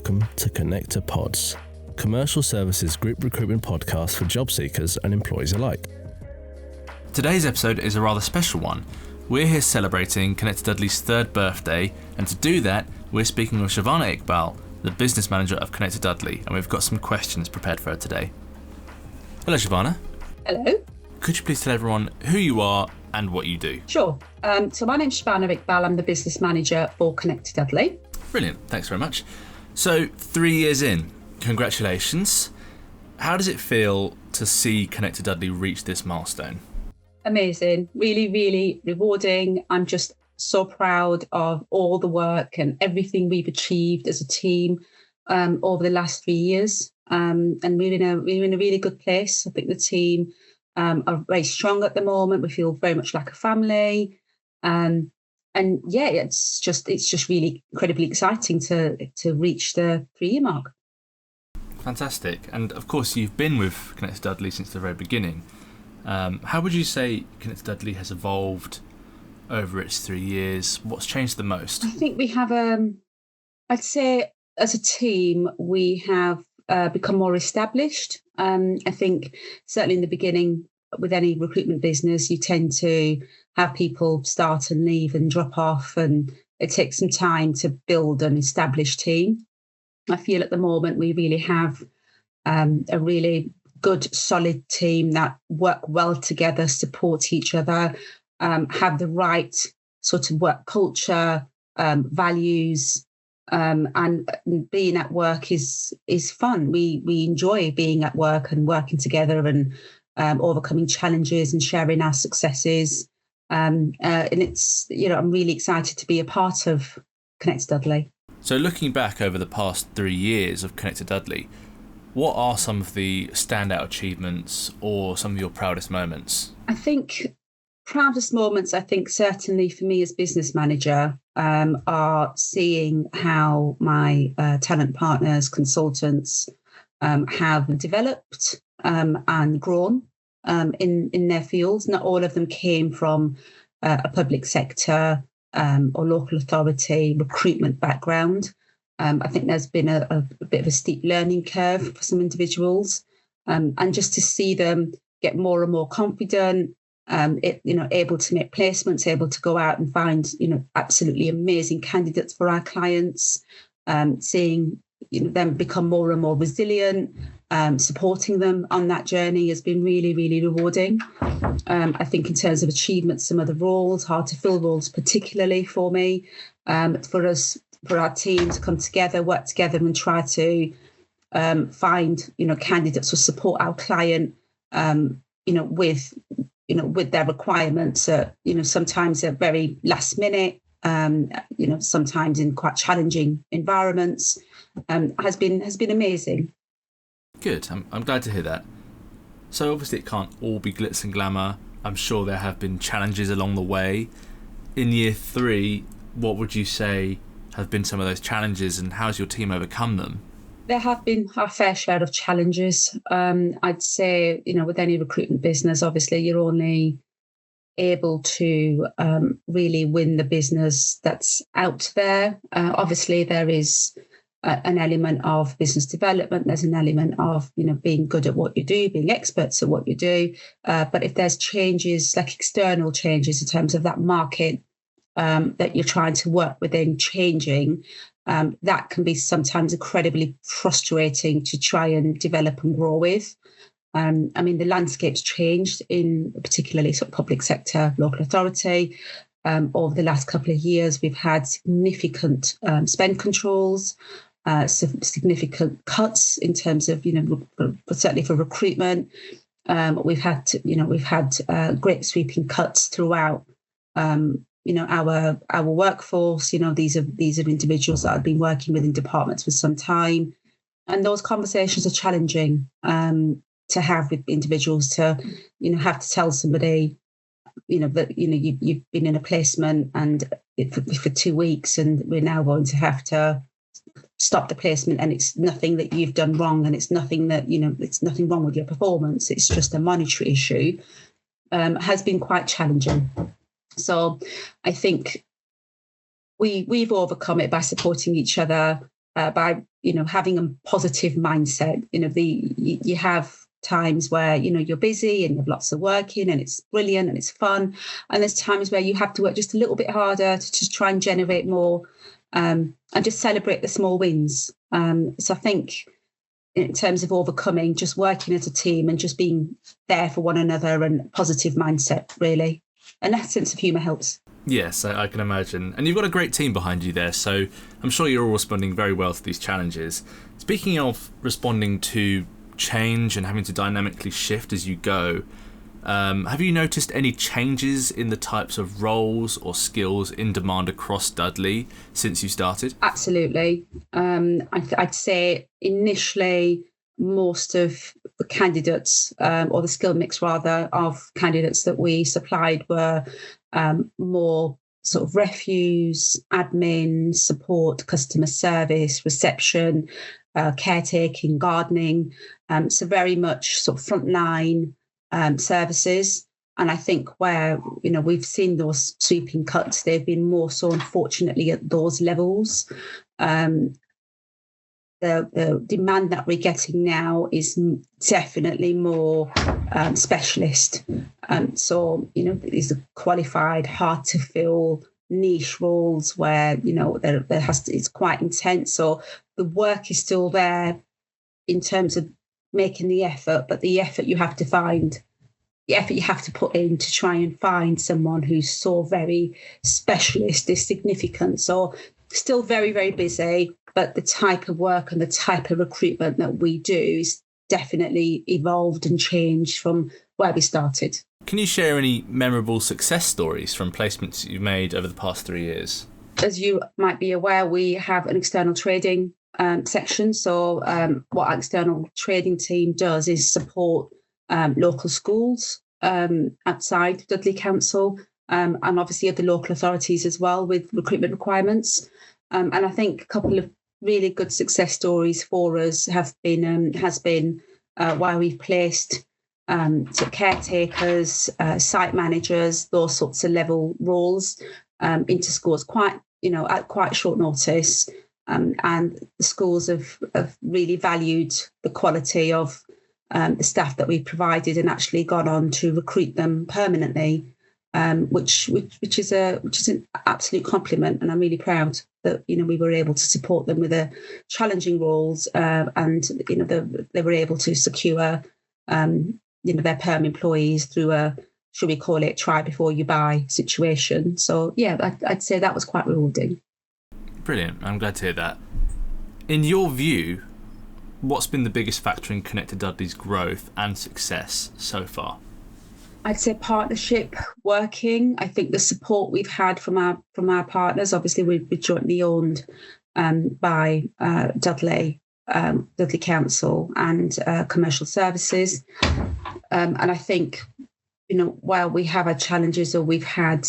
welcome to Connect2Pods, commercial services group recruitment podcast for job seekers and employees alike. Today's episode is a rather special one. We're here celebrating Connect2Dudley's third birthday, and to do that, we're speaking with Shabana Iqbal, the business manager of Connect2Dudley, and we've got some questions prepared for her today. Hello, Shabana. Hello. Could you please tell everyone who you are and what you do? Sure. So my name's Shabana Iqbal. I'm the business manager for Connect2Dudley. Brilliant. Thanks very much. So 3 years in, congratulations. How does it feel to see Connect2Dudley reach this milestone? Amazing. Really, really rewarding. I'm just so proud of all the work and everything we've achieved as a team over the last 3 years. And we're in a really good place. I think the team are very strong at the moment. We feel very much like a family. And yeah, it's just really incredibly exciting to reach the 3-year mark. Fantastic. And of course, you've been with Connect2Dudley since the very beginning. How would you say Connect2Dudley has evolved over its 3 years? What's changed the most? I think we have, I'd say as a team, we have become more established. I think certainly in the beginning, with any recruitment business, you tend to have people start and leave and drop off, and it takes some time to build an established team. I feel at the moment we really have a really good, solid team that work well together, support each other, have the right sort of work culture, values, and being at work is fun. We enjoy being at work and working together and overcoming challenges and sharing our successes. And it's, I'm really excited to be a part of Connect2Dudley. So looking back over the past 3 years of Connect2Dudley, what are some of the standout achievements or some of your proudest moments? I think proudest moments, certainly for me as business manager, are seeing how my talent partners, consultants have developed and grown in their fields. Not all of them came from a public sector or local authority recruitment background. I think there's been a bit of a steep learning curve for some individuals, and just to see them get more and more confident, able to make placements, able to go out and find absolutely amazing candidates for our clients, seeing them become more and more resilient, supporting them on that journey has been really, really rewarding. I think in terms of achievements, some of the roles, hard to fill roles, particularly for me, for our team to come together, work together and try to find, candidates or support our client, with their requirements, sometimes at very last minute, sometimes in quite challenging environments, has been amazing. Good. I'm glad to hear that. So obviously it can't all be glitz and glamour. I'm sure there have been challenges along the way. In year 3, what would you say have been some of those challenges, and how's your team overcome them? There have been our fair share of challenges. I'd say, with any recruitment business, obviously you're only able to really win the business that's out there. Obviously there is an element of business development. There's an element of, being good at what you do, being experts at what you do. But if there's changes, like external changes in terms of that market that you're trying to work within changing, that can be sometimes incredibly frustrating to try and develop and grow with. The landscape's changed in particularly sort of public sector, local authority. Over the last couple of years, we've had significant spend controls, significant cuts in terms of, certainly for recruitment. We've had great sweeping cuts throughout. Our workforce. These are individuals that I've been working with in departments for some time, and those conversations are challenging to have with individuals. To have to tell somebody that you've been in a placement and for 2 weeks, and we're now going to have to stop the placement, and it's nothing that you've done wrong, and it's nothing that it's nothing wrong with your performance. It's just a monetary issue. Has been quite challenging. So I think we've overcome it by supporting each other, by having a positive mindset. You have times where you're busy and you have lots of work in, and it's brilliant and it's fun, and there's times where you have to work just a little bit harder to just try and generate more, and just celebrate the small wins. So I think in terms of overcoming, just working as a team and just being there for one another, and positive mindset, really. And that sense of humour helps. Yes, I can imagine. And you've got a great team behind you there, so I'm sure you're all responding very well to these challenges. Speaking of responding to change and having to dynamically shift as you go, have you noticed any changes in the types of roles or skills in demand across Dudley since you started? Absolutely. I'd say initially most of the candidates, or the skill mix rather, of candidates that we supplied were more sort of refuse, admin, support, customer service, reception, caretaking, gardening. So very much sort of frontline services. And I think where we've seen those sweeping cuts, they've been more so, unfortunately, at those levels. The demand that we're getting now is definitely more specialist. So these are qualified, hard to fill niche roles where it's quite intense. So the work is still there in terms of making the effort, but the effort you have to put in to try and find someone who's so very specialist is significant. So still very, very busy, but the type of work and the type of recruitment that we do is definitely evolved and changed from where we started. Can you share any memorable success stories from placements you've made over the past 3 years? As you might be aware, we have an external trading section. So what our external trading team does is support local schools outside Dudley Council, and obviously other local authorities as well with recruitment requirements. And I think a couple of really good success stories for us has been where we've placed caretakers, site managers, those sorts of level roles into schools at quite short notice. And the schools have really valued the quality of the staff that we provided, and actually gone on to recruit them permanently, which is an absolute compliment. And I'm really proud that we were able to support them with the challenging roles, and they were able to secure their perm employees through a, should we call it, try before you buy situation. So yeah, I'd say that was quite rewarding. Brilliant. I'm glad to hear that. In your view, what's been the biggest factor in Connect2Dudley's growth and success so far? I'd say partnership working. I think the support we've had from our partners, obviously we're jointly owned by Dudley Council and Commercial Services. And I think, while we have had challenges, or we've had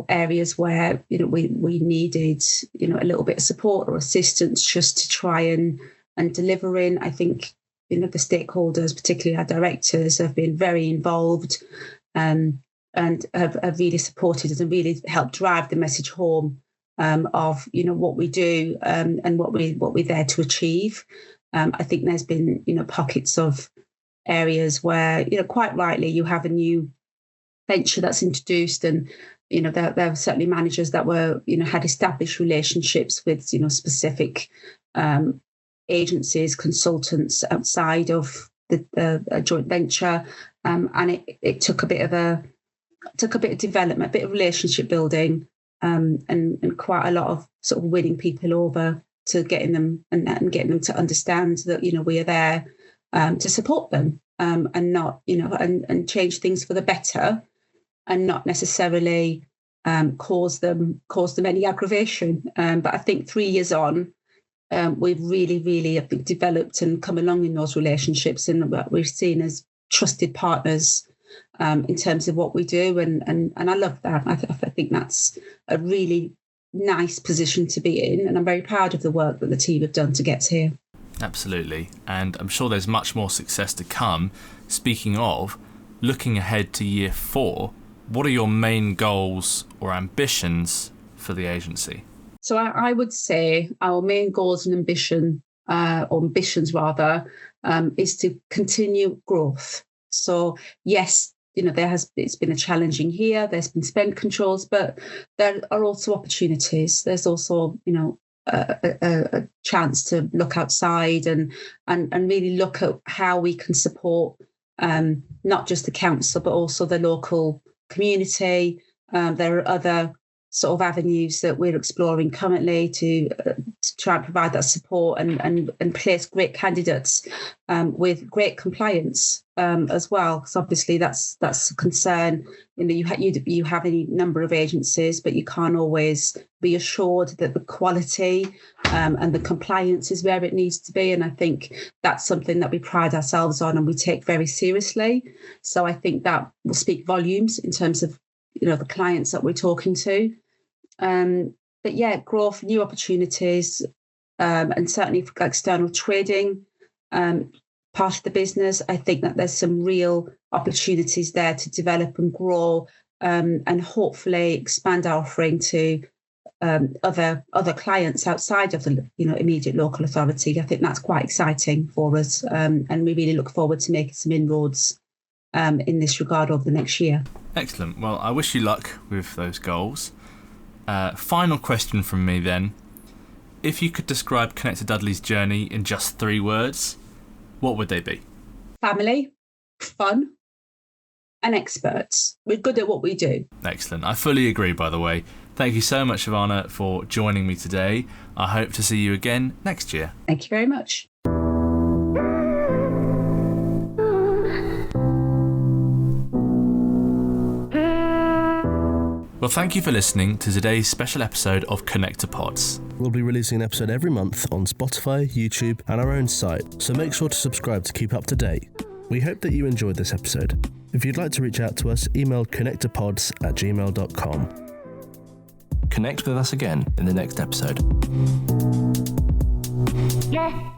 areas where we needed a little bit of support or assistance just to try and deliver in, I think the stakeholders, particularly our directors, have been very involved, and have really supported us and really helped drive the message home of what we do, and what we're there to achieve. I think there's been pockets of areas where quite rightly you have a new venture that's introduced, and there are certainly managers that were had established relationships with specific agencies, consultants outside of the joint venture, and it took a bit of development, a bit of relationship building, and quite a lot of sort of winning people over to getting them and getting them to understand that we are there to support them, and not and change things for the better, and not necessarily cause them any aggravation. But I think 3 years on, we've really, I think, developed and come along in those relationships, and we're seen as trusted partners in terms of what we do, and I love that. I think that's a really nice position to be in, and I'm very proud of the work that the team have done to get here. Absolutely, and I'm sure there's much more success to come. Speaking of, looking ahead to year 4, what are your main goals or ambitions for the agency? So I would say our main goals and ambitions rather, is to continue growth. So yes, it's been a challenging year. There's been spend controls, but there are also opportunities. There's also, a chance to look outside and really look at how we can support not just the council, but also the local community. There are other sort of avenues that we're exploring currently to try and provide that support and place great candidates with great compliance as well. Because obviously that's a concern. You have any number of agencies, but you can't always be assured that the quality and the compliance is where it needs to be. And I think that's something that we pride ourselves on and we take very seriously. So I think that will speak volumes in terms of the clients that we're talking to. But yeah, growth, new opportunities, and certainly for external trading part of the business. I think that there's some real opportunities there to develop and grow, and hopefully expand our offering to other clients outside of the immediate local authority. I think that's quite exciting for us, and we really look forward to making some inroads in this regard over the next year. Excellent. Well, I wish you luck with those goals. Final question from me then. If you could describe Connect2Dudley's journey in just 3 words, what would they be? Family, fun, and experts. We're good at what we do. Excellent. I fully agree, by the way. Thank you so much, Shabana, for joining me today. I hope to see you again next year. Thank you very much. Well, thank you for listening to today's special episode of Connect2Pods. We'll be releasing an episode every month on Spotify, YouTube, and our own site, so make sure to subscribe to keep up to date. We hope that you enjoyed this episode. If you'd like to reach out to us, email connect2pods@gmail.com. Connect with us again in the next episode. Yeah.